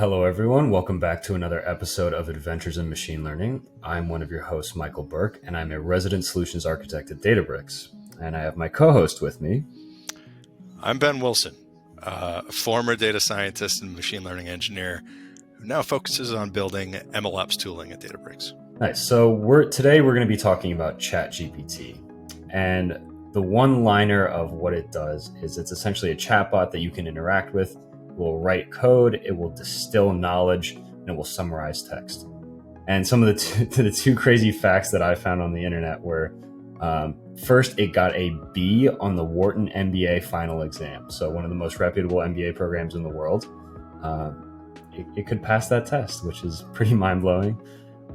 Hello, everyone. Welcome back to another episode of Adventures in Machine Learning. I'm one of your hosts, Michael Burke, and I'm a resident solutions architect at Databricks. And I have my co-host with me. I'm Ben Wilson, a former data scientist and machine learning engineer who now focuses on building MLOps tooling at Databricks. Nice. So today we're going to be talking about ChatGPT. And the one-liner of what it does is it's essentially a chatbot that you can interact with. It will write code, it will distill knowledge, and it will summarize text. And some of the two crazy facts that I found on the internet were, first, it got a B on the Wharton MBA final exam. So one of the most reputable MBA programs in the world. It could pass that test, which is pretty mind-blowing.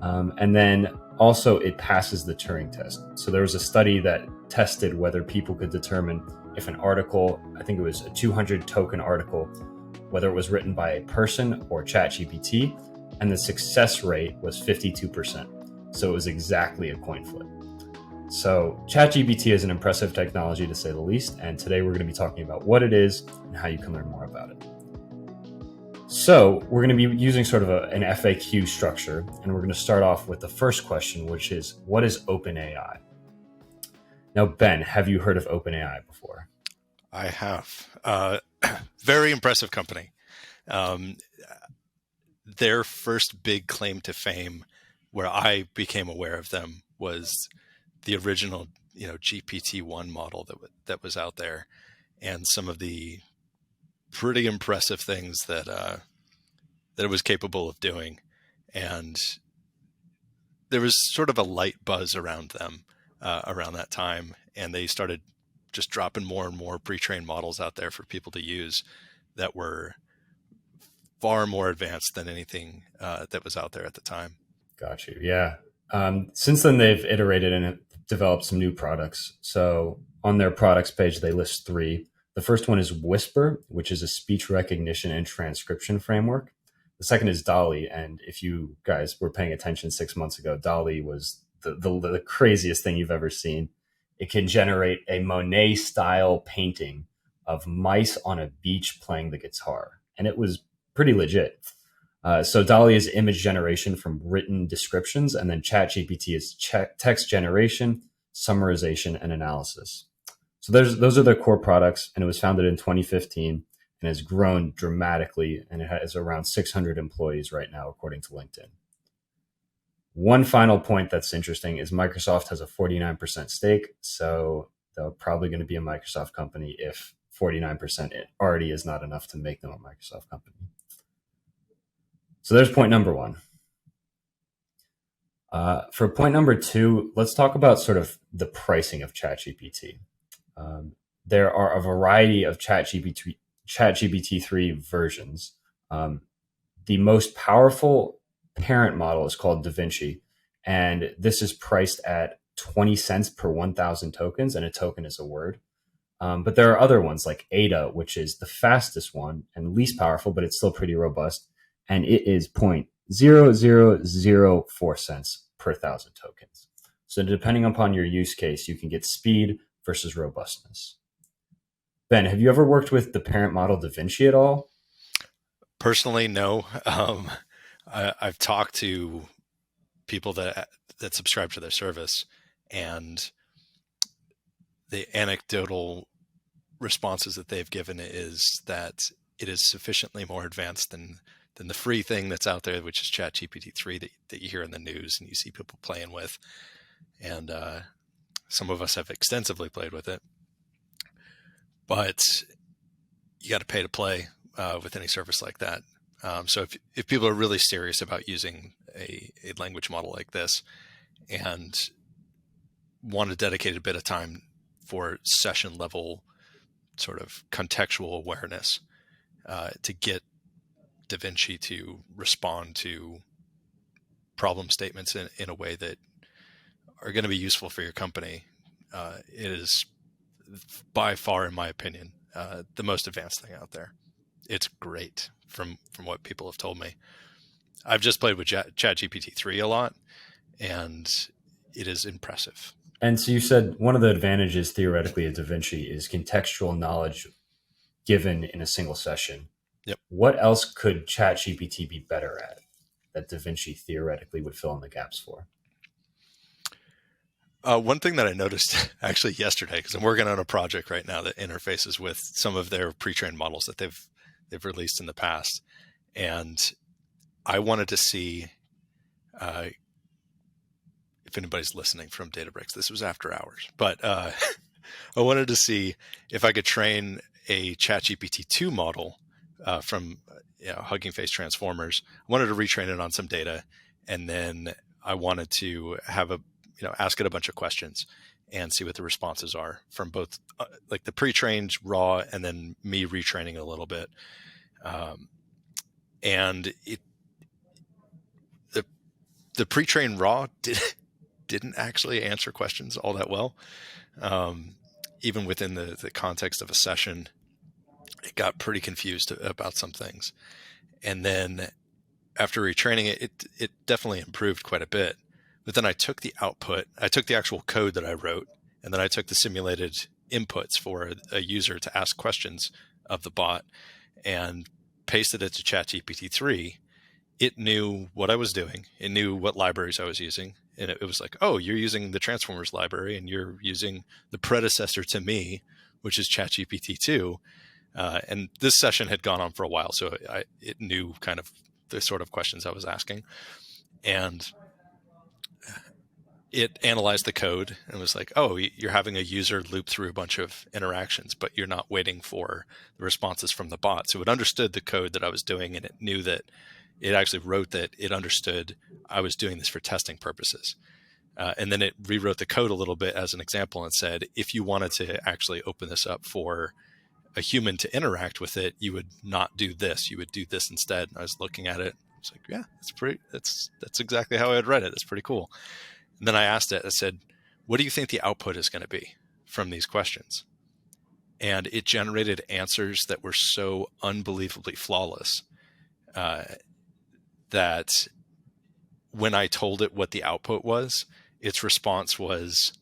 And then also it passes the Turing test. So there was a study that tested whether people could determine if an article, I think it was a 200 token article, whether it was written by a person or ChatGPT, and the success rate was 52%. So it was exactly a coin flip. So ChatGPT is an impressive technology to say the least, and today we're going to be talking about what it is and how you can learn more about it. So we're going to be using sort of an FAQ structure, and we're going to start off with the first question, which is, what is OpenAI? Now, Ben, have you heard of OpenAI before? I have. Very impressive company. Their first big claim to fame, where I became aware of them, was the original, GPT-1 model that was out there, and some of the pretty impressive things that it was capable of doing. And there was sort of a light buzz around them around that time, and they started just dropping more and more pre-trained models out there for people to use that were far more advanced than anything that was out there at the time. Got you. Yeah. Since then, they've iterated and developed some new products. So on their products page, they list three. The first one is Whisper, which is a speech recognition and transcription framework. The second is DALL-E. And if you guys were paying attention 6 months ago, DALL-E was the craziest thing you've ever seen. It can generate a Monet-style painting of mice on a beach playing the guitar. And it was pretty legit. So DALL-E is image generation from written descriptions, and then ChatGPT is text generation, summarization, and analysis. So those are their core products, and it was founded in 2015 and has grown dramatically, and it has around 600 employees right now, according to LinkedIn. One final point that's interesting is Microsoft has a 49% stake, so they're probably going to be a Microsoft company if 49% already is not enough to make them a Microsoft company. So there's point number one. For point number two, let's talk about sort of the pricing of ChatGPT. There are a variety of ChatGPT 3 versions. The most powerful parent model is called DaVinci, and this is priced at 20 cents per 1,000 tokens, and a token is a word. But there are other ones like Ada, which is the fastest one and least powerful, but it's still pretty robust, and it is 0.0004 cents per 1,000 tokens. So depending upon your use case, you can get speed versus robustness. Ben, have you ever worked with the parent model DaVinci at all? Personally, no. I've talked to people that subscribe to their service, and the anecdotal responses that they've given is that it is sufficiently more advanced than the free thing that's out there, which is ChatGPT 3 that you hear in the news and you see people playing with. And some of us have extensively played with it. But you got to pay to play with any service like that. So if people are really serious about using a language model like this and want to dedicate a bit of time for session level sort of contextual awareness to get DaVinci to respond to problem statements in a way that are going to be useful for your company, it is by far, in my opinion, the most advanced thing out there. It's great from what people have told me. I've just played with ChatGPT 3 a lot, and it is impressive. And so you said one of the advantages theoretically of DaVinci is contextual knowledge given in a single session. Yep. What else could ChatGPT be better at that Da Vinci theoretically would fill in the gaps for? One thing that I noticed actually yesterday, because I'm working on a project right now that interfaces with some of their pre-trained models that they've released in the past, and I wanted to see uh, if anybody's listening from Databricks. This was after hours, but I wanted to see if I could train a ChatGPT 2 model from Hugging Face Transformers. I wanted to retrain it on some data, and then I wanted to have ask it a bunch of questions and see what the responses are from both like the pre-trained raw and then me retraining a little bit. And the pre-trained raw didn't actually answer questions all that well. Even within the context of a session, it got pretty confused about some things. And then after retraining it definitely improved quite a bit. But then I took the actual code that I wrote, and then I took the simulated inputs for a user to ask questions of the bot and pasted it to ChatGPT 3. It knew what I was doing. It knew what libraries I was using. And it was like, oh, you're using the Transformers library and you're using the predecessor to me, which is ChatGPT 2. And this session had gone on for a while, so it knew kind of the sort of questions I was asking. And it analyzed the code and was like, oh, you're having a user loop through a bunch of interactions, but you're not waiting for the responses from the bot. So it understood the code that I was doing, and it knew that it actually wrote that it understood I was doing this for testing purposes. And then it rewrote the code a little bit as an example and said, if you wanted to actually open this up for a human to interact with it, you would not do this. You would do this instead. And I was looking at it. I was like, yeah, that's exactly how I had read it. That's pretty cool. And then I asked it, I said, what do you think the output is going to be from these questions? And it generated answers that were so unbelievably flawless that when I told it what the output was, its response was,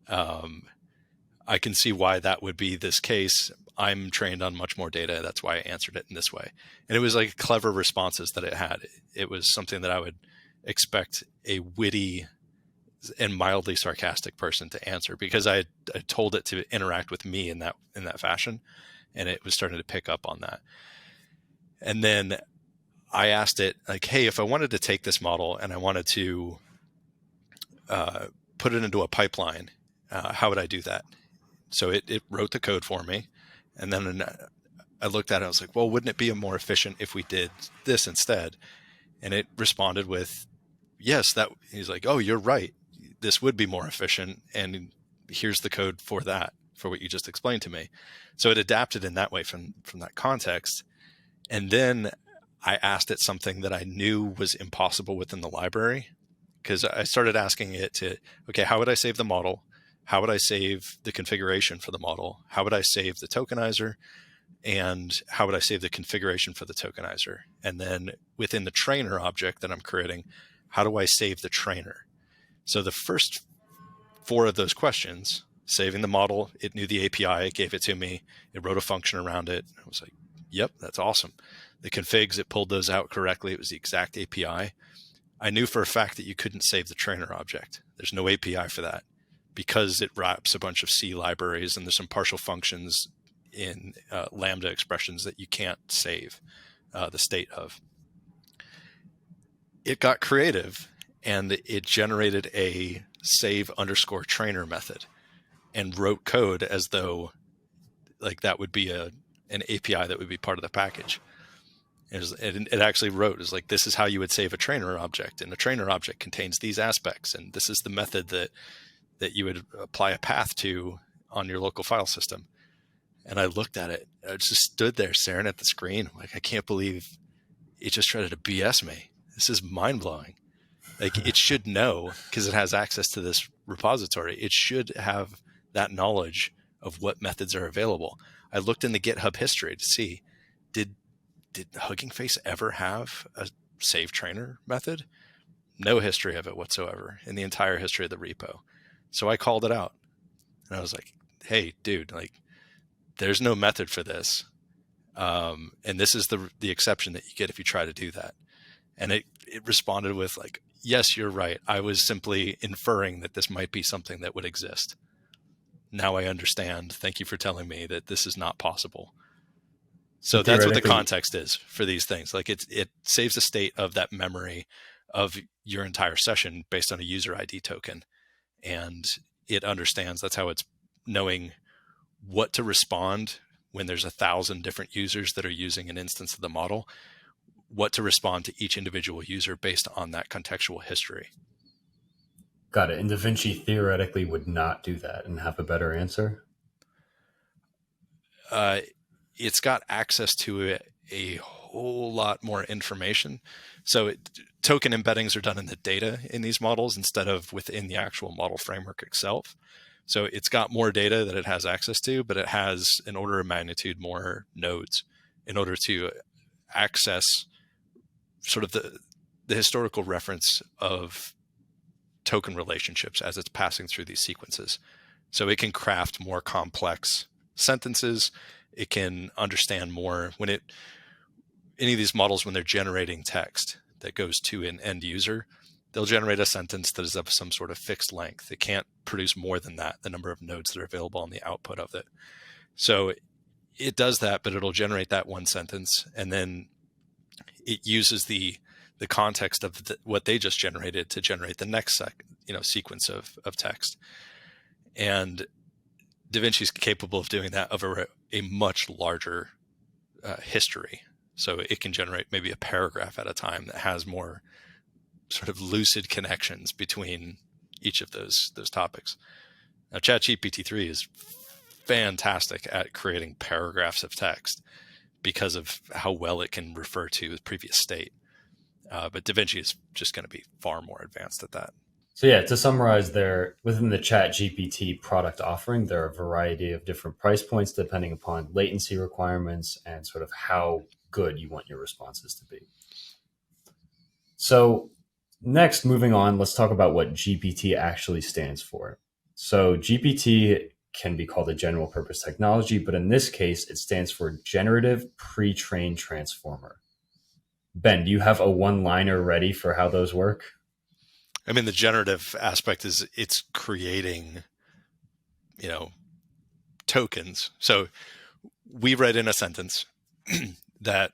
I can see why that would be this case. I'm trained on much more data. That's why I answered it in this way. And it was like clever responses that it had. It was something that I would expect a witty and mildly sarcastic person to answer, because I told it to interact with me in that fashion, and it was starting to pick up on that. And then I asked it, like, hey, if I wanted to take this model and I wanted to put it into a pipeline, how would I do that? So it wrote the code for me. And then I looked at it, I was like, well, wouldn't it be more efficient if we did this instead? And it responded with, yes, that. He's like, oh, you're right. This would be more efficient. And here's the code for that, for what you just explained to me. So it adapted in that way from that context. And then I asked it something that I knew was impossible within the library, because I started asking it to, okay, how would I save the model? How would I save the configuration for the model? How would I save the tokenizer? And how would I save the configuration for the tokenizer? And then within the trainer object that I'm creating, how do I save the trainer? So the first 4 of those questions, saving the model, it knew the API, it gave it to me, it wrote a function around it. I was like, yep, that's awesome. The configs, it pulled those out correctly. It was the exact API. I knew for a fact that you couldn't save the trainer object. There's no API for that, because it wraps a bunch of C libraries, and there's some partial functions in Lambda expressions that you can't save the state of. It got creative, and it generated a save_trainer method and wrote code as though like that would be an API that would be part of the package. It actually wrote, is like, this is how you would save a trainer object, and the trainer object contains these aspects, and this is the method that you would apply a path to on your local file system. And I looked at it. I just stood there staring at the screen. Like, I can't believe it just tried to BS me. This is mind blowing. Like, it should know, because it has access to this repository. It should have that knowledge of what methods are available. I looked in the GitHub history to see, did Hugging Face ever have a save trainer method? No history of it whatsoever in the entire history of the repo. So I called it out, and I was like, hey, dude, like, there's no method for this. And this is the exception that you get if you try to do that. And it responded with like, yes, you're right. I was simply inferring that this might be something that would exist. Now I understand. Thank you for telling me that this is not possible. So that's what the context is for these things. Like it saves the state of that memory of your entire session based on a user ID token. And it understands, that's how it's knowing what to respond when there's 1,000 different users that are using an instance of the model, what to respond to each individual user based on that contextual history. Got it. And DaVinci theoretically would not do that and have a better answer? It's got access to a whole lot more information. So token embeddings are done in the data in these models instead of within the actual model framework itself. So it's got more data that it has access to, but it has an order of magnitude more nodes in order to access sort of the historical reference of token relationships as it's passing through these sequences. So it can craft more complex sentences. It can understand more when any of these models, when they're generating text that goes to an end user, they'll generate a sentence that is of some sort of fixed length. It can't produce more than that, the number of nodes that are available on the output of it. So it does that, but it'll generate that one sentence, and then it uses the context of what they just generated to generate the next sequence of text. And DaVinci is capable of doing that over a much larger history. So it can generate maybe a paragraph at a time that has more sort of lucid connections between each of those topics. Now, ChatGPT 3 is fantastic at creating paragraphs of text because of how well it can refer to the previous state. But DaVinci is just going to be far more advanced at that. So yeah, to summarize, within the ChatGPT product offering, there are a variety of different price points depending upon latency requirements and sort of how good you want your responses to be. So next, moving on, let's talk about what GPT actually stands for. So GPT can be called a general purpose technology, but in this case, it stands for Generative Pre-trained Transformer. Ben, do you have a one-liner ready for how those work? I mean, the generative aspect is it's creating, tokens. So we write in a sentence that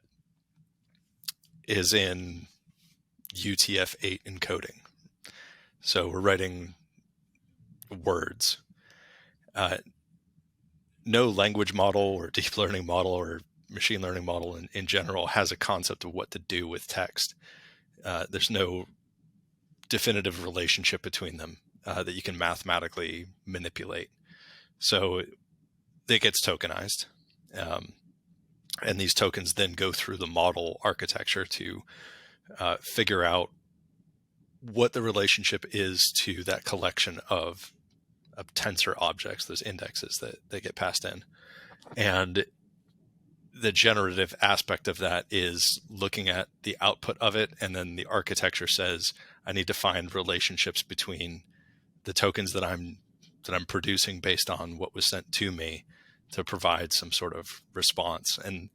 is in UTF-8 encoding. So we're writing words. No language model or deep learning model or machine learning model in general has a concept of what to do with text. There's no definitive relationship between them that you can mathematically manipulate. So it gets tokenized. And these tokens then go through the model architecture to figure out what the relationship is to that collection of tensor objects, those indexes that get passed in. And the generative aspect of that is looking at the output of it, and then the architecture says, I need to find relationships between the tokens that I'm producing based on what was sent to me to provide some sort of response. And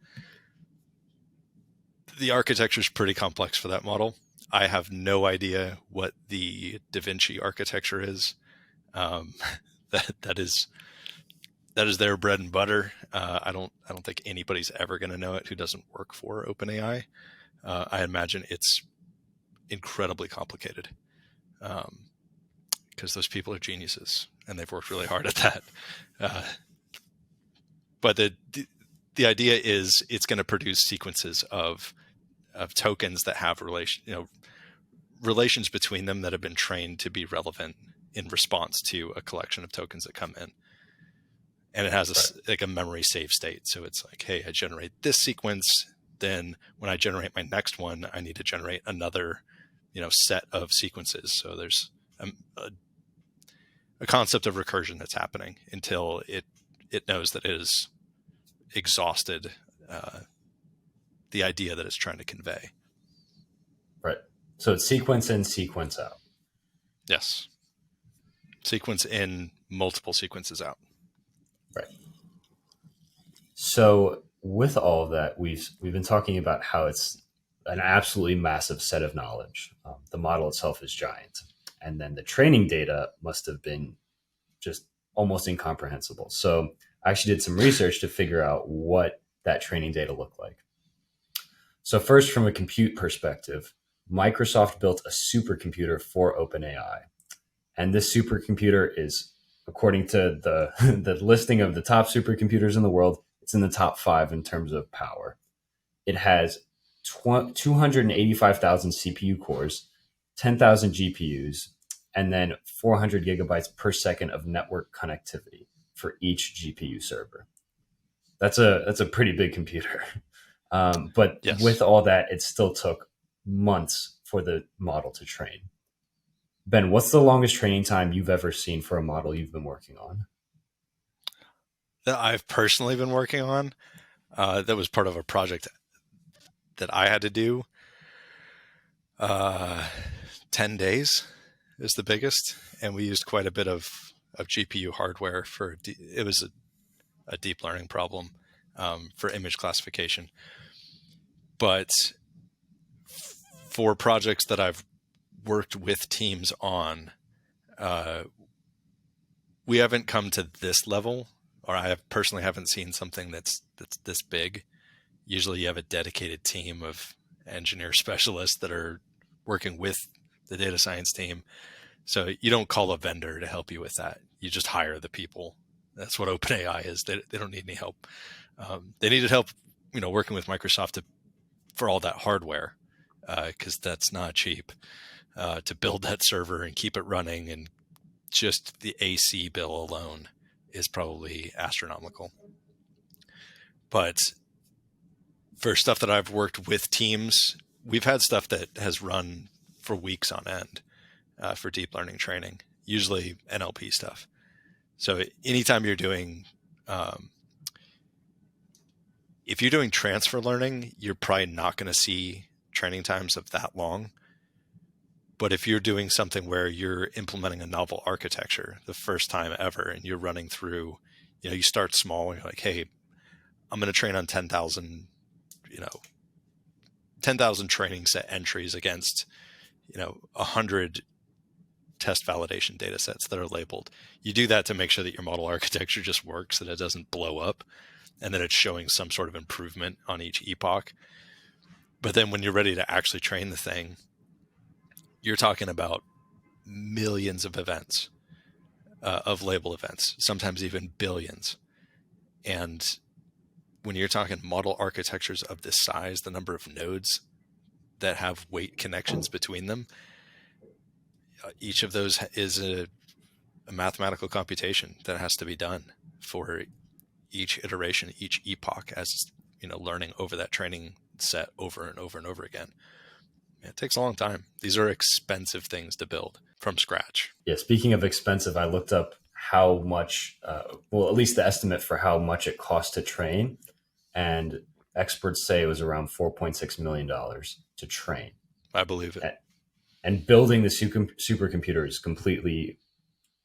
the architecture is pretty complex for that model. I have no idea what the DaVinci architecture is. That is their bread and butter. I don't think anybody's ever going to know it who doesn't work for OpenAI. I imagine it's incredibly complicated because those people are geniuses and they've worked really hard at that. But the idea is it's going to produce sequences of tokens that have relations between them that have been trained to be relevant in response to a collection of tokens that come in. And it has a memory save state. So it's like, hey, I generate this sequence. Then when I generate my next one, I need to generate another, set of sequences. So there's a concept of recursion that's happening until it knows that it has exhausted the idea that it's trying to convey. Right. So it's sequence in, sequence out. Yes. Sequence in, multiple sequences out. Right. So with all of that, we've been talking about how it's an absolutely massive set of knowledge. The model itself is giant, and then the training data must have been just almost incomprehensible. So I actually did some research to figure out what that training data looked like. So first, from a compute perspective, Microsoft built a supercomputer for OpenAI, and this supercomputer is, according to the the listing of the top supercomputers in the world, it's in the top 5 in terms of power. It has 285,000 CPU cores, 10,000 GPUs, and then 400 gigabytes per second of network connectivity for each GPU server. That's a pretty big computer. But Yes. with all that, it still took months for the model to train. Ben, what's the longest training time you've ever seen for a model you've been working on? That I've personally been working on. That was part of a project that I had to do. Uh, 10 days is the biggest. And we used quite a bit of GPU hardware for, it was a deep learning problem for image classification. But for projects that I've worked with teams on, uh, we haven't come to this level, or I have personally haven't seen something that's this big. Usually you have a dedicated team of engineer specialists that are working with the data science team. So you don't call a vendor to help you with that. You just hire the people. That's what OpenAI is. They don't need any help. They needed help, working with Microsoft for all that hardware, because that's not cheap to build that server and keep it running. And just the AC bill alone is probably astronomical. But for stuff that I've worked with teams, we've had stuff that has run for weeks on end for deep learning training, usually NLP stuff. So anytime you're doing, if you're doing transfer learning, you're probably not going to see training times of that long. But if you're doing something where you're implementing a novel architecture the first time ever, and you're running through, you start small and you're like, hey, I'm going to train on 10,000, 10,000 training set entries against, 100 test validation data sets that are labeled. You do that to make sure that your model architecture just works, that it doesn't blow up, and that it's showing some sort of improvement on each epoch. But then when you're ready to actually train the thing, you're talking about millions of events, of label events, sometimes even billions. And when you're talking model architectures of this size, the number of nodes that have weight connections between them, each of those is a mathematical computation that has to be done for each iteration, each epoch, as learning over that training set over and over and over again. It takes a long time. These are expensive things to build from scratch. Yeah, speaking of expensive, I looked up how much, well, at least the estimate for how much it costs to train. And experts say it was around $4.6 million to train. I believe it. And building the supercomputer is completely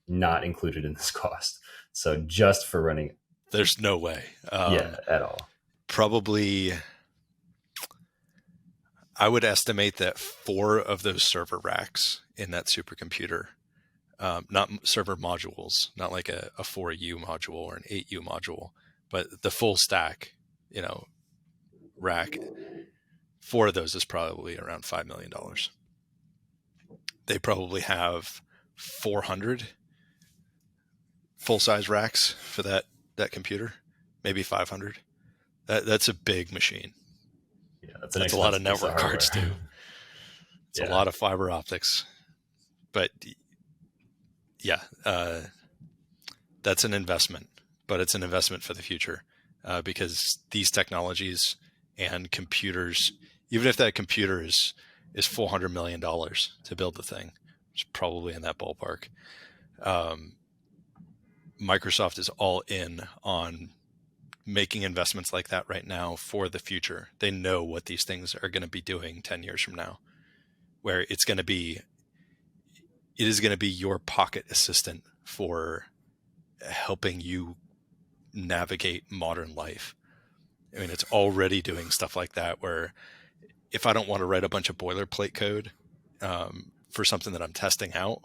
not included in this cost. So just for running, There's no way. yeah, at all. Probably, I would estimate that 4 of those server racks in that supercomputer, not server modules, not like a 4U module or an 8U module, but the full stack, rack, 4 of those is probably around $5 million. They probably have 400 full-size racks for that computer, maybe 500. That's a big machine. Yeah, that's a lot of network cards too. It's Yeah. a lot of fiber optics. But yeah, that's an investment, but it's an investment for the future, because these technologies and computers, even if that computer is $400 million to build the thing, it's probably in that ballpark. Microsoft is all in on making investments like that right now for the future. They know what these things are going to be doing 10 years from now, where it is going to be your pocket assistant for helping you navigate modern life. I mean, it's already doing stuff like that where if I don't want to write a bunch of boilerplate code for something that I'm testing out,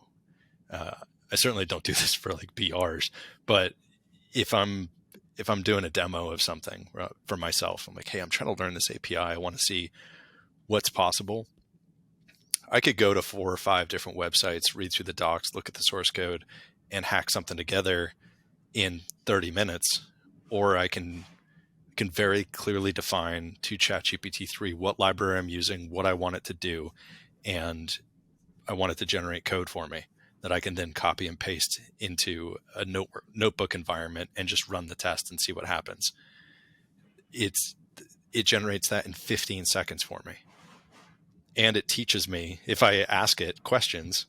uh, I certainly don't do this for like PRs, but if I'm doing a demo of something for myself, I'm like, hey, I'm trying to learn this API. I want to see what's possible. I could go to 4 or 5 different websites, read through the docs, look at the source code, and hack something together in 30 minutes, or I can very clearly define to ChatGPT 3 what library I'm using, what I want it to do, and I want it to generate code for me that I can then copy and paste into a notebook environment and just run the test and see what happens. It generates that in 15 seconds for me. And it teaches me, if I ask it questions,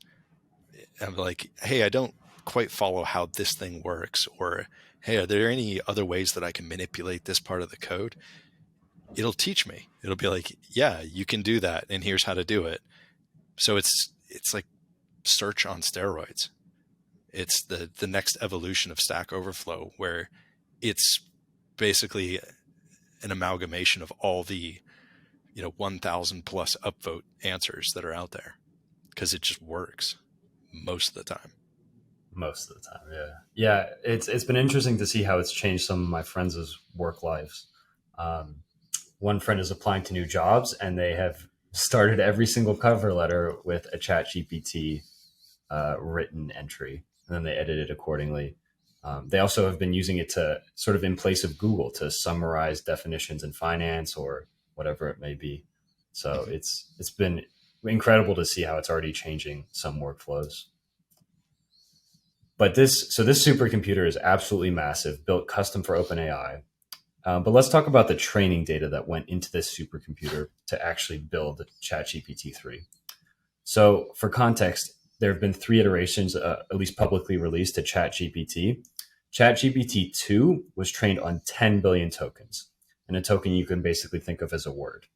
I'm like, hey, I don't quite follow how this thing works, or hey, are there any other ways that I can manipulate this part of the code? It'll teach me. It'll be like, yeah, you can do that, and here's how to do it. So it's like search on steroids. It's the next evolution of Stack Overflow, where it's basically an amalgamation of all the 1,000 plus upvote answers that are out there, because it just works most of the time. Most of the time, yeah. It's been interesting to see how it's changed some of my friends' work lives. Um, One friend is applying to new jobs, and they have started every single cover letter with a chat GPT written entry, and then they edit it accordingly. They also have been using it to sort of in place of Google to summarize definitions in finance or whatever it may be. So Mm-hmm. it's been incredible to see how it's already changing some workflows. But this supercomputer is absolutely massive, built custom for OpenAI. But let's talk about the training data that went into this supercomputer to actually build ChatGPT 3. So, for context, there have been 3 iterations, at least publicly released, to ChatGPT. ChatGPT 2 was trained on 10 billion tokens, and a token you can basically think of as a word.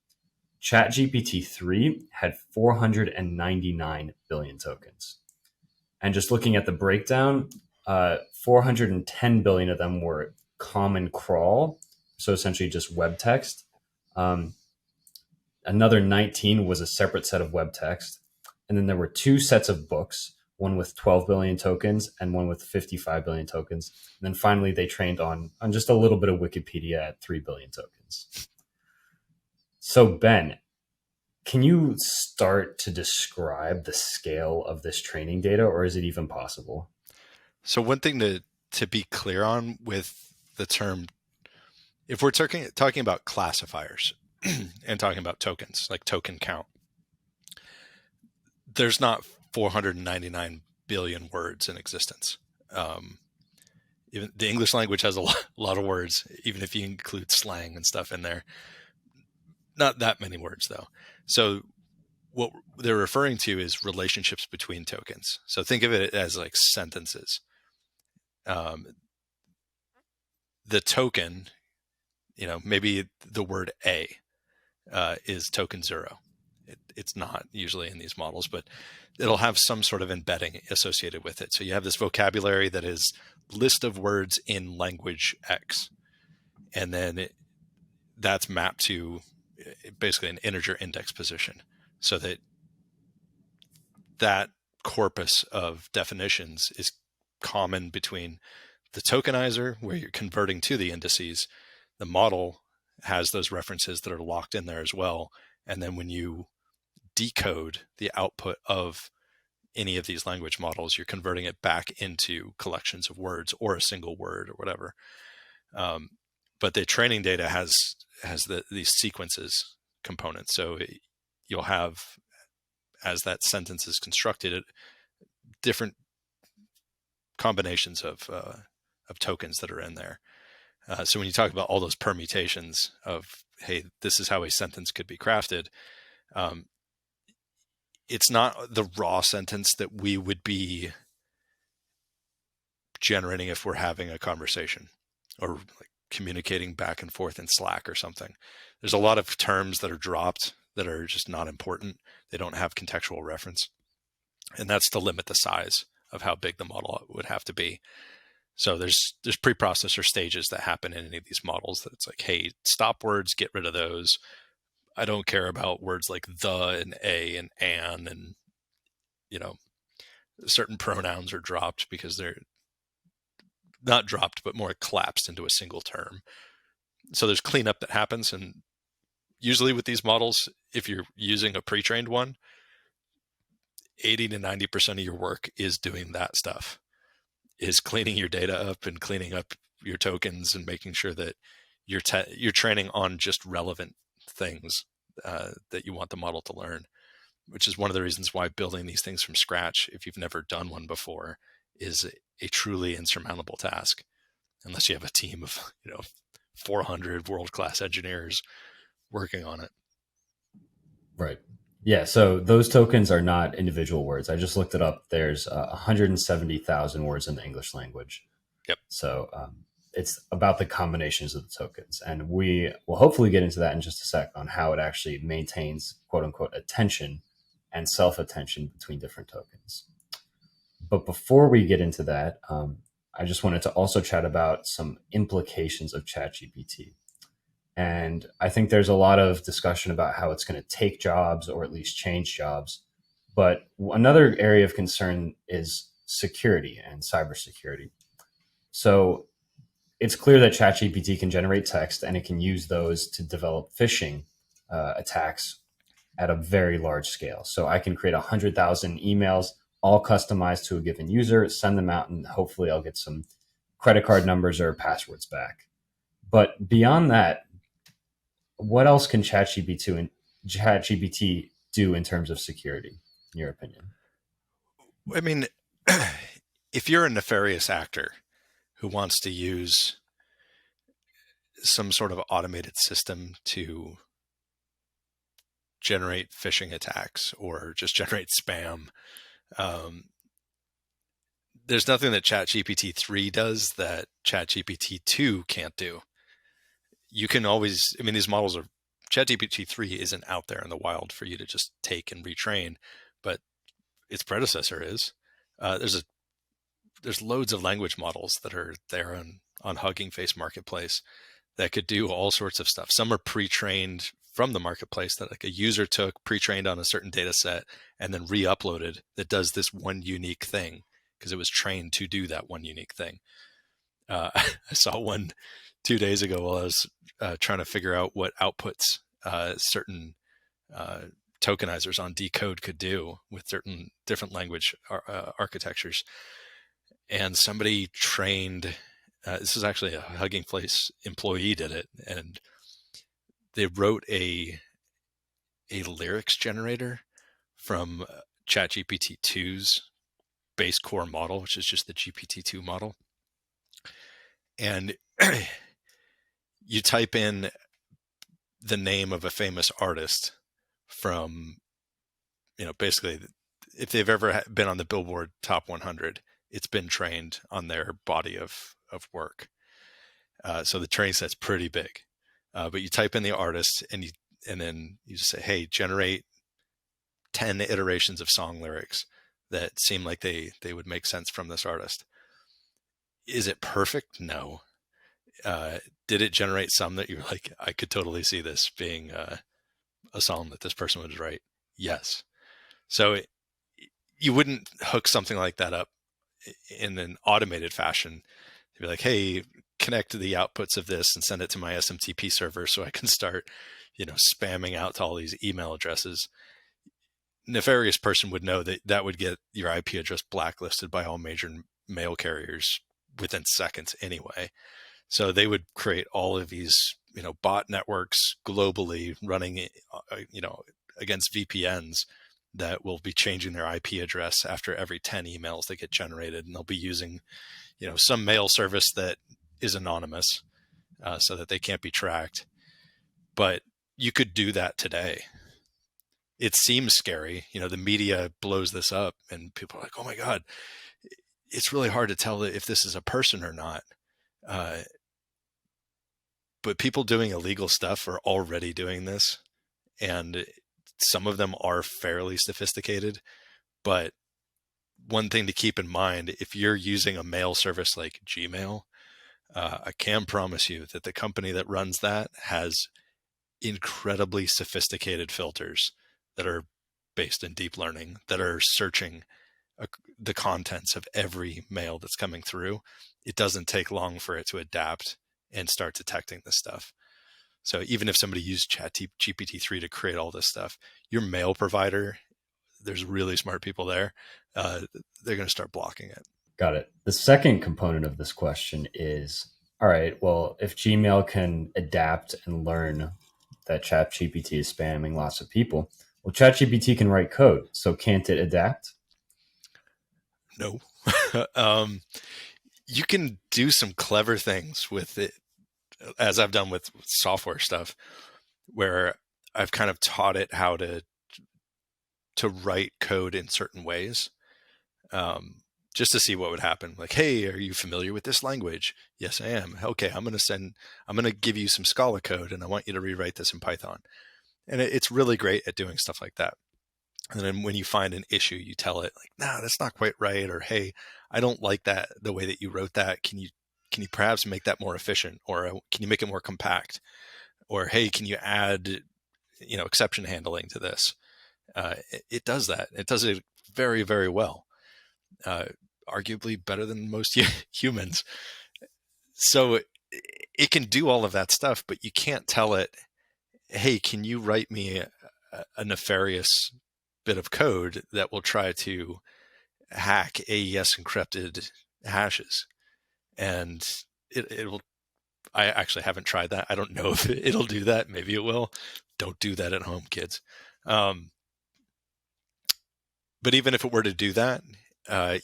ChatGPT 3 had 499 billion tokens. And just looking at the breakdown, 410 billion of them were common crawl, so essentially just web text. Um, Another 19 was a separate set of web text. And then there were 2 sets of books, one with 12 billion tokens and one with 55 billion tokens. And then finally, they trained on just a little bit of Wikipedia at 3 billion tokens. So, Ben, can you start to describe the scale of this training data, or is it even possible? So one thing to be clear on with the term, if we're talking about classifiers and talking about tokens, like token count, there's not 499 billion words in existence. Even the English language has a lot of words, even if you include slang and stuff in there. Not that many words though. So what they're referring to is relationships between tokens. So think of it as like sentences. Um, the token, maybe the word a is token 0. It's not usually in these models, but it'll have some sort of embedding associated with it. So you have this vocabulary that is list of words in language X, and then that's mapped to basically an integer index position, so that corpus of definitions is common between the tokenizer, where you're converting to the indices. The model has those references that are locked in there as well. And then when you decode the output of any of these language models, you're converting it back into collections of words or a single word or whatever. But the training data has these sequences components. So you'll have, as that sentence is constructed, different combinations of tokens that are in there. So when you talk about all those permutations of, hey, this is how a sentence could be crafted, it's not the raw sentence that we would be generating if we're having a conversation or like communicating back and forth in Slack or something. There's a lot of terms that are dropped that are just not important. They don't have contextual reference. And that's to limit the size of how big the model would have to be. So there's preprocessor stages that happen in any of these models that it's like, hey, stop words, get rid of those. I don't care about words like the and a and an, and you know, certain pronouns are dropped because they're not dropped, but more collapsed into a single term. So there's cleanup that happens. And usually with these models, if you're using a pre-trained one, 80 to 90% of your work is doing that stuff, is cleaning your data up and cleaning up your tokens and making sure that you're training on just relevant things that you want the model to learn, which is one of the reasons why building these things from scratch, if you've never done one before, is a truly insurmountable task, unless you have a team of 400 world-class engineers working on it. Right. Yeah. So those tokens are not individual words. I just looked it up. There's 170,000 words in the English language. Yep. So it's about the combinations of the tokens. And we will hopefully get into that in just a sec on how it actually maintains quote unquote attention and self attention between different tokens. But before we get into that, I just wanted to also chat about some implications of ChatGPT. And I think there's a lot of discussion about how it's going to take jobs or at least change jobs. But another area of concern is security and cybersecurity. So it's clear that ChatGPT can generate text and it can use those to develop phishing attacks at a very large scale. So I can create 100,000 emails, all customized to a given user, send them out, and hopefully I'll get some credit card numbers or passwords back. But beyond that, what else can ChatGPT do in terms of security, in your opinion? I mean, if you're a nefarious actor who wants to use some sort of automated system to generate phishing attacks or just generate spam, there's nothing that ChatGPT 3 does that ChatGPT 2 can't do. You can always, I mean, these models are, ChatGPT 3 isn't out there in the wild for you to just take and retrain, but its predecessor is. There's loads of language models that are there on Hugging Face Marketplace that could do all sorts of stuff. Some are pre-trained from the marketplace that like a user took, pre-trained on a certain data set, and then re-uploaded that does this one unique thing because it was trained to do that one unique thing. I saw one 2 days ago while I was trying to figure out what outputs certain tokenizers on Decode could do with certain different language architectures. And somebody trained, this is actually a Hugging Face employee did it, and they wrote a lyrics generator from ChatGPT 2's base core model, which is just the GPT-2 model. And you type in the name of a famous artist from, basically, if they've ever been on the Billboard Top 100, it's been trained on their body of work. So the training set's pretty big. But you type in the artist and then you just say, hey, generate 10 iterations of song lyrics that seem like they would make sense from this artist. Is it perfect? No. Did it generate some that you're like, I could totally see this being a song that this person would write? Yes. So you wouldn't hook something like that up in an automated fashion to be like, hey, connect the outputs of this and send it to my SMTP server so I can start, spamming out to all these email addresses. Nefarious person would know that would get your IP address blacklisted by all major mail carriers within seconds anyway. So they would create all of these, bot networks globally running, against VPNs that will be changing their IP address after every 10 emails that get generated. And they'll be using, some mail service that is anonymous so that they can't be tracked. But you could do that today. It seems scary. The media blows this up and people are like, oh my God, it's really hard to tell if this is a person or not. But people doing illegal stuff are already doing this. And some of them are fairly sophisticated, but one thing to keep in mind, if you're using a mail service like Gmail, I can promise you that the company that runs that has incredibly sophisticated filters that are based in deep learning that are searching the contents of every mail that's coming through. It doesn't take long for it to adapt and start detecting this stuff. So even if somebody used ChatGPT-3 to create all this stuff, your mail provider, there's really smart people there. They're going to start blocking it. Got it. The second component of this question is, all right, well, if Gmail can adapt and learn that ChatGPT is spamming lots of people, well, ChatGPT can write code, so can't it adapt? No. You can do some clever things with it, as I've done with software stuff, where I've kind of taught it how to write code in certain ways, just to see what would happen. Like, hey, are you familiar with this language? Yes, I am. Okay, I'm going to give you some Scala code, and I want you to rewrite this in Python. And it's really great at doing stuff like that. And then when you find an issue, you tell it like, nah, that's not quite right. Or, hey, I don't like that, the way that you wrote that. Can you perhaps make that more efficient? Or can you make it more compact? Or, hey, can you add, exception handling to this? It does that. It does it very, very well. Arguably better than most humans. So it can do all of that stuff, but you can't tell it, hey, can you write me a nefarious bit of code that will try to hack AES encrypted hashes? And it will. I actually haven't tried that. I don't know if it'll do that. Maybe it will. Don't do that at home, kids. But even if it were to do that,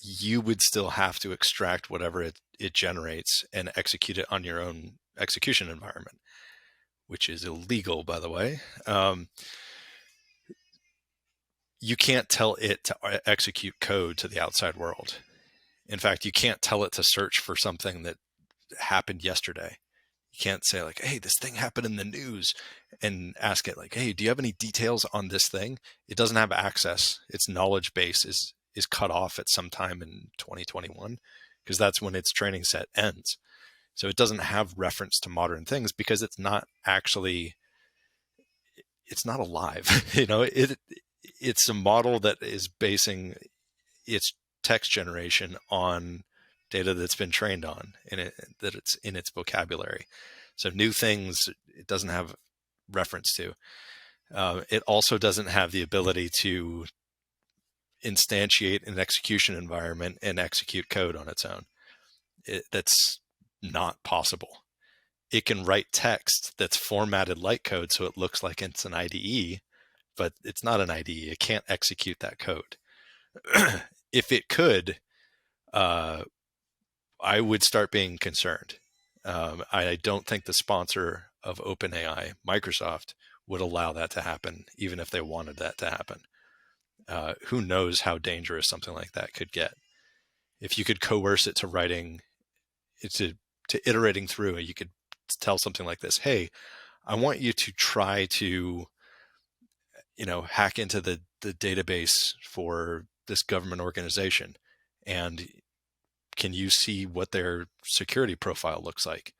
you would still have to extract whatever it generates and execute it on your own execution environment, which is illegal, by the way. You can't tell it to execute code to the outside world. In fact, you can't tell it to search for something that happened yesterday. You can't say like, hey, this thing happened in the news, and ask it like, hey, do you have any details on this thing? It doesn't have access. Its knowledge base is cut off at some time in 2021, because that's when its training set ends. So it doesn't have reference to modern things because it's not alive. It's a model that is basing its text generation on data that's been trained on, and that it's in its vocabulary. So new things it doesn't have reference to. It also doesn't have the ability to instantiate an execution environment and execute code on its own. That's not possible. It can write text that's formatted like code, so it looks like it's an IDE, but it's not an IDE. It can't execute that code. If it could, I would start being concerned. I don't think the sponsor of OpenAI, Microsoft, would allow that to happen, even if they wanted that to happen. Who knows how dangerous something like that could get? If you could coerce it to writing, to iterating through, you could tell something like this: hey, I want you to try to, hack into the database for this government organization, and can you see what their security profile looks like?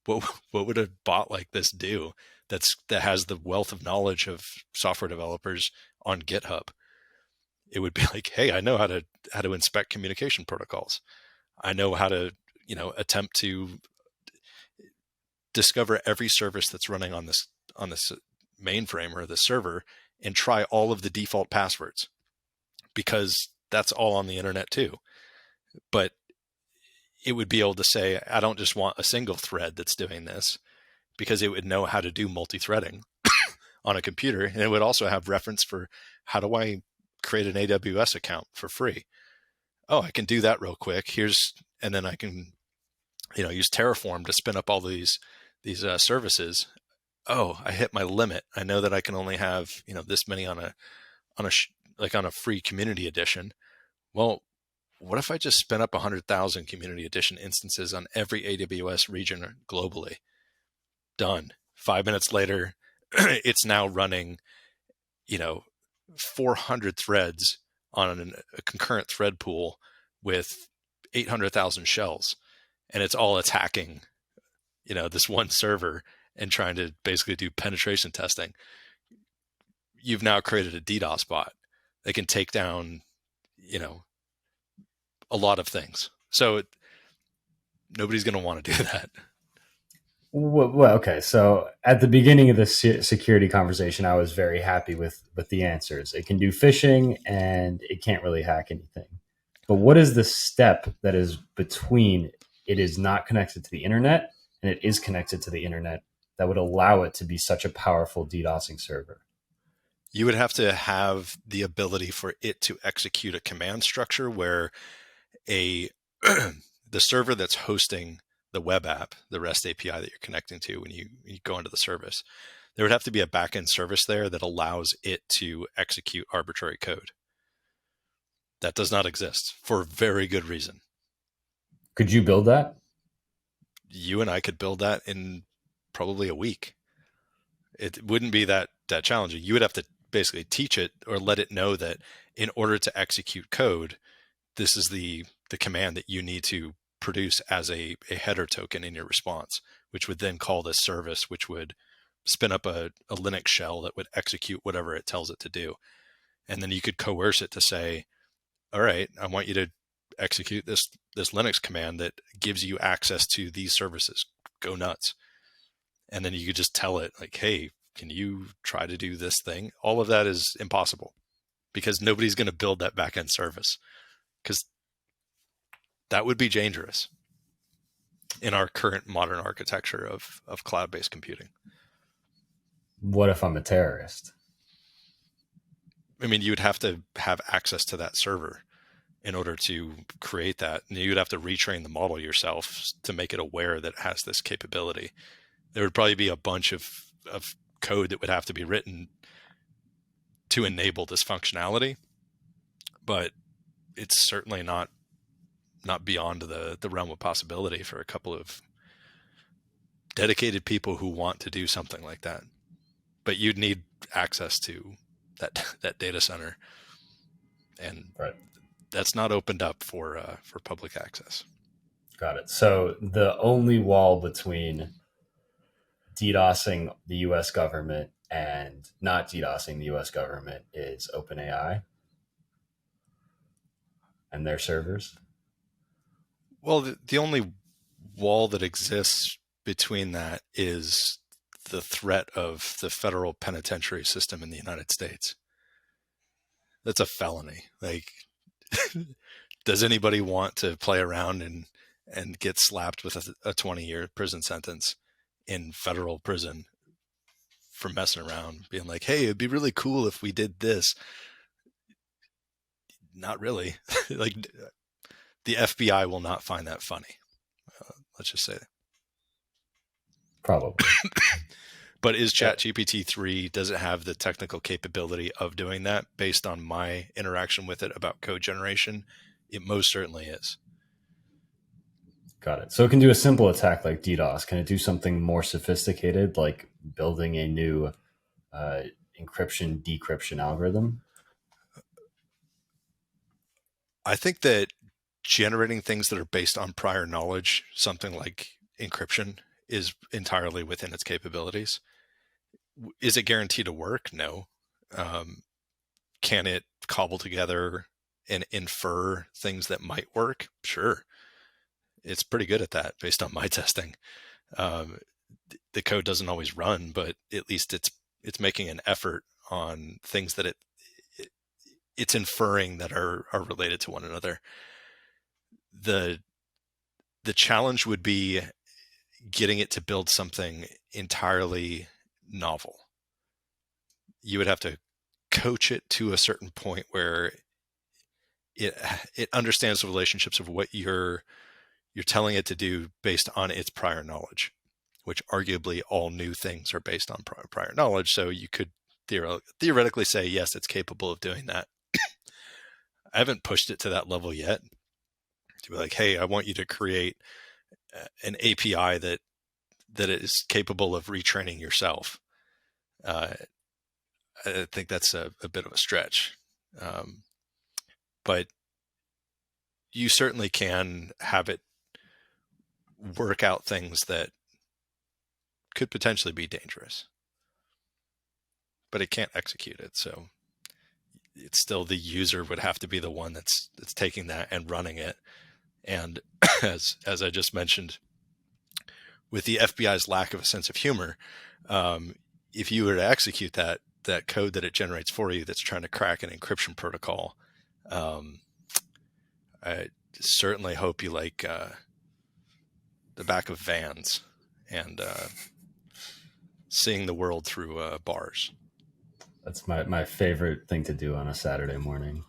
What would a bot like this do that has the wealth of knowledge of software developers on GitHub? It would be like, hey, I know how to inspect communication protocols. I know how to, attempt to discover every service that's running on this mainframe or the server and try all of the default passwords, because that's all on the internet too. But it would be able to say, I don't just want a single thread that's doing this, because it would know how to do multi-threading on a computer. And it would also have reference for, how do I create an AWS account for free? Oh, I can do that real quick. And then I can, use Terraform to spin up all these services. Oh, I hit my limit. I know that I can only have, this many on a free community edition. Well, what if I just spin up 100,000 community edition instances on every AWS region globally? Done. 5 minutes later, it's now running, 400 threads on a concurrent thread pool with 800,000 shells, and it's all attacking, this one server and trying to basically do penetration testing. You've now created a DDoS bot that can take down, a lot of things. So nobody's going to want to do that. Well, okay. So at the beginning of this security conversation, I was very happy with the answers. It can do phishing and it can't really hack anything. But what is the step that is between it is not connected to the internet and it is connected to the internet that would allow it to be such a powerful DDoSing server? You would have to have the ability for it to execute a command structure where the server that's hosting the web app, the REST API that you're connecting to when you go into the service, there would have to be a backend service there that allows it to execute arbitrary code. That does not exist for very good reason. Could you build that? You and I could build that in probably a week. It wouldn't be that challenging. You would have to basically teach it or let it know that in order to execute code, this is the command that you need to produce as a header token in your response, which would then call this service, which would spin up a Linux shell that would execute whatever it tells it to do. And then you could coerce it to say, all right, I want you to execute this Linux command that gives you access to these services. Go nuts. And then you could just tell it like, hey, can you try to do this thing? All of that is impossible because nobody's going to build that backend service, because that would be dangerous in our current modern architecture of cloud-based computing. What if I'm a terrorist? I mean, you would have to have access to that server in order to create that. And you'd have to retrain the model yourself to make it aware that it has this capability. There would probably be a bunch of code that would have to be written to enable this functionality, but it's certainly not beyond the realm of possibility for a couple of dedicated people who want to do something like that. But you'd need access to that data center, and Right. that's not opened up for public access. Got it. So the only wall between DDoSing the US government and not DDoSing the US government is OpenAI and their servers. Well, the only wall that exists between that is the threat of the federal penitentiary system in the United States. That's a felony. Like, does anybody want to play around and get slapped with a 20-year prison sentence in federal prison for messing around, being like, hey, it'd be really cool if we did this? Not really. Like, the FBI will not find that funny. Let's just say that. Probably. But is ChatGPT 3, does it have the technical capability of doing that based on my interaction with it about code generation? It most certainly is. Got it. So it can do a simple attack like DDoS. Can it do something more sophisticated, like building a new encryption decryption algorithm? I think that generating things that are based on prior knowledge, something like encryption, is entirely within its capabilities. Is it guaranteed to work? No. Can it cobble together and infer things that might work? Sure. It's pretty good at that based on my testing. The code doesn't always run, but at least it's making an effort on things that it's inferring that are related to one another. The challenge would be getting it to build something entirely novel. You would have to coach it to a certain point where it understands the relationships of what you're telling it to do based on its prior knowledge, which arguably all new things are based on prior knowledge. So you could theoretically say, yes, it's capable of doing that. I haven't pushed it to that level yet to be like, hey, I want you to create an API that is capable of retraining yourself. I think that's a bit of a stretch. but you certainly can have it work out things that could potentially be dangerous, but it can't execute it. So it's still the user would have to be the one that's taking that and running it. And as I just mentioned, with the FBI's lack of a sense of humor, if you were to execute that code that it generates for you that's trying to crack an encryption protocol, I certainly hope you like the back of vans and seeing the world through bars. That's my favorite thing to do on a Saturday morning.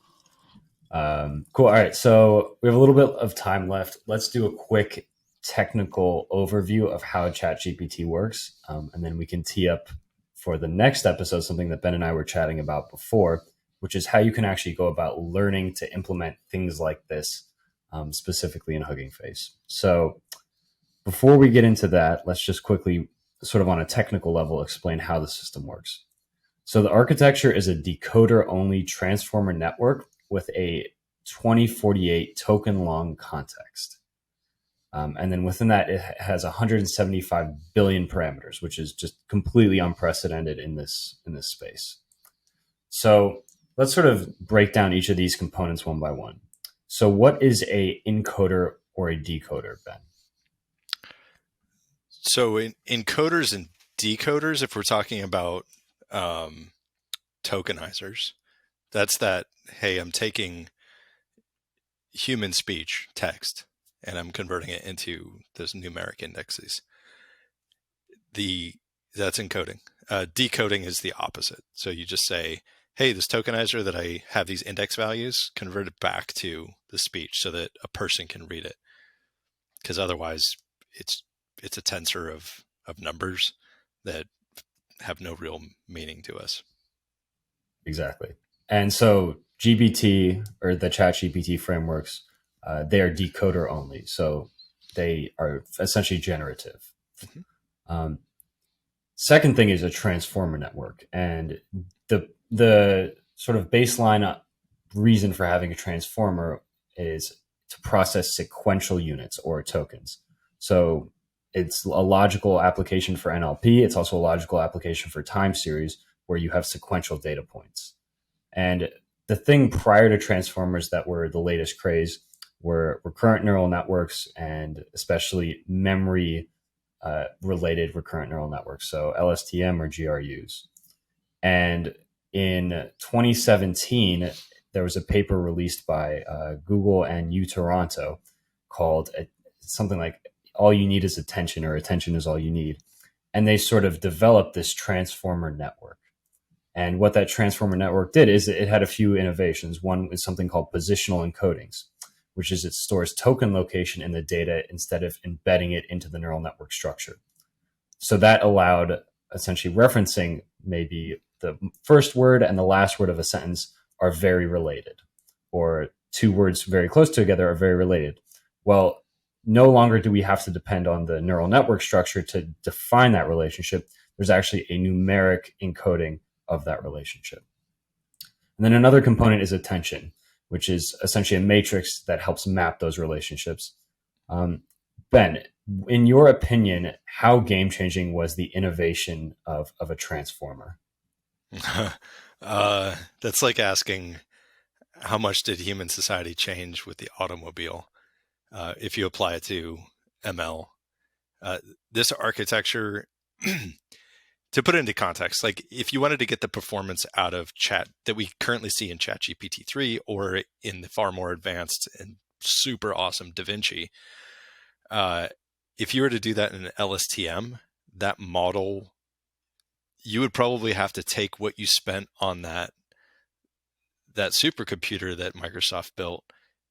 Cool. All right. So we have a little bit of time left. Let's do a quick technical overview of how ChatGPT works. And then we can tee up for the next episode something that Ben and I were chatting about before, which is how you can actually go about learning to implement things like this, specifically in Hugging Face. So before we get into that, let's just quickly, sort of on a technical level, explain how the system works. So the architecture is a decoder-only transformer network with a 2048 token long context. And then within that, it has 175 billion parameters, which is just completely unprecedented in this space. So let's sort of break down each of these components one by one. So what is a encoder or a decoder, Ben? So in encoders and decoders, if we're talking about tokenizers, that's that, hey, I'm taking human speech text and I'm converting it into those numeric indexes. That's encoding. Decoding is the opposite. So you just say, hey, this tokenizer that I have these index values, convert it back to the speech so that a person can read it. Because otherwise it's a tensor of numbers that have no real meaning to us. Exactly. And so GPT or the ChatGPT frameworks, they are decoder only. So they are essentially generative. Mm-hmm. Second thing is a transformer network. And the sort of baseline reason for having a transformer is to process sequential units or tokens. So it's a logical application for NLP. It's also a logical application for time series where you have sequential data points. And the thing prior to transformers that were the latest craze were recurrent neural networks, and especially memory related recurrent neural networks, so LSTM or GRUs. And in 2017, there was a paper released by Google and U Toronto called something like All You Need is Attention, or Attention is All You Need. And they sort of developed this transformer network. And what that transformer network did is it had a few innovations. One is something called positional encodings, which is it stores token location in the data instead of embedding it into the neural network structure. So that allowed essentially referencing maybe the first word and the last word of a sentence are very related, or two words very close together are very related. Well, no longer do we have to depend on the neural network structure to define that relationship. There's actually a numeric encoding of that relationship. And then another component is attention, which is essentially a matrix that helps map those relationships. Ben, in your opinion, how game-changing was the innovation of a transformer? That's like asking, how much did human society change with the automobile? If you apply it to ML, this architecture, to put it into context, like if you wanted to get the performance out of chat that we currently see in ChatGPT 3 or in the far more advanced and super awesome DaVinci, if you were to do that in an LSTM, that model, you would probably have to take what you spent on that supercomputer that Microsoft built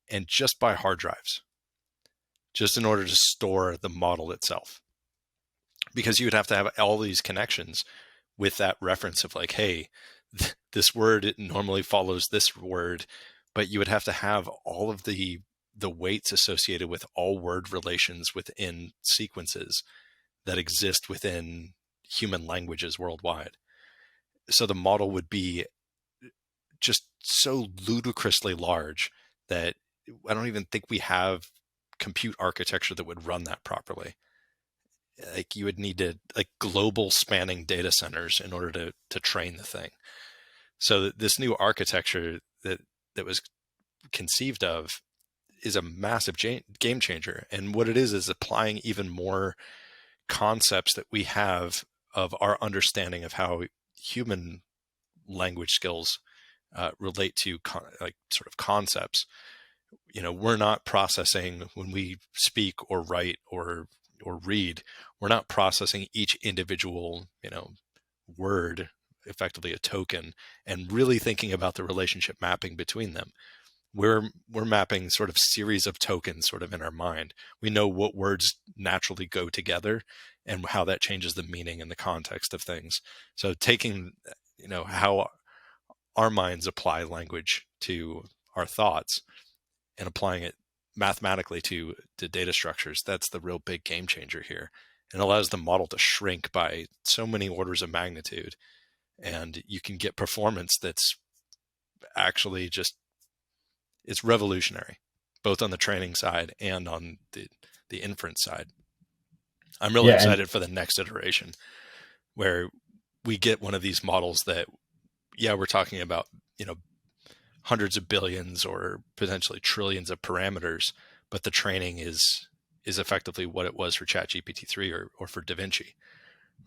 and just buy hard drives, just in order to store the model itself. Because you would have to have all these connections with that reference of like, hey, this word, it normally follows this word, but you would have to have all of the weights associated with all word relations within sequences that exist within human languages worldwide. So the model would be just so ludicrously large that I don't even think we have compute architecture that would run that properly. Like you would need to like global spanning data centers in order to train the thing. So this new architecture that was conceived of is a massive game changer. And what it is applying even more concepts that we have of our understanding of how human language skills relate to like sort of concepts. You know, we're not processing when we speak or write or read, we're not processing each individual, you know, word, effectively a token, and really thinking about the relationship mapping between them. We're mapping sort of series of tokens sort of in our mind. We know what words naturally go together and how that changes the meaning and the context of things. So taking, you know, how our minds apply language to our thoughts and applying it mathematically to data structures, that's the real big game changer here. And allows the model to shrink by so many orders of magnitude. And you can get performance that's actually just, it's revolutionary, both on the training side and on the inference side. I'm really Yeah, and excited for the next iteration where we get one of these models that, yeah, we're talking about, you know, hundreds of billions or potentially trillions of parameters, but the training is effectively what it was for ChatGPT 3 or for DaVinci.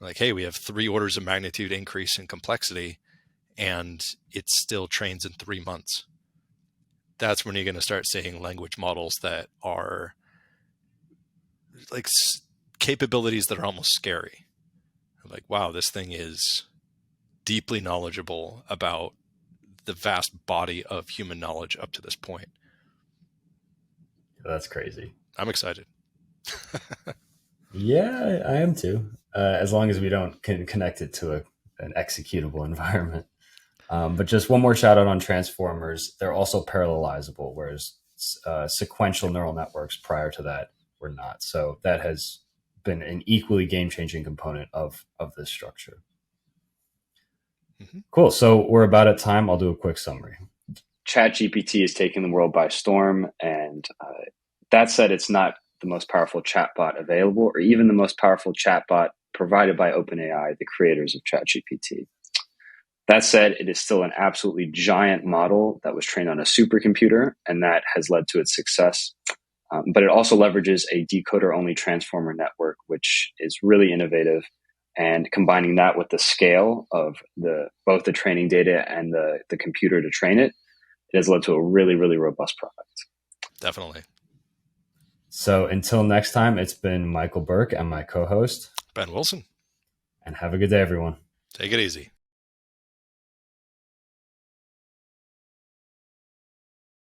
Like, hey, we have 3 orders of magnitude increase in complexity, and it still trains in 3 months. That's when you're going to start seeing language models that are like capabilities that are almost scary. Like, wow, this thing is deeply knowledgeable about the vast body of human knowledge up to this point. that's crazy. I'm excited. Yeah, I am too. As long as we don't connect it to an executable environment. But just one more shout out on transformers. They're also parallelizable, whereas sequential Yep. neural networks prior to that were not. So that has been an equally game changing component of this structure. Mm-hmm. Cool. So we're about at time. I'll do a quick summary. ChatGPT is taking the world by storm, and that said, it's not the most powerful chatbot available, or even the most powerful chatbot provided by OpenAI, the creators of ChatGPT. That said, it is still an absolutely giant model that was trained on a supercomputer, and that has led to its success. But it also leverages a decoder-only transformer network, which is really innovative. And combining that with the scale of both the training data and the computer to train it, it has led to a really, really robust product. Definitely. So until next time, it's been Michael Burke and my co host, Ben Wilson. and have a good day, everyone. Take it easy.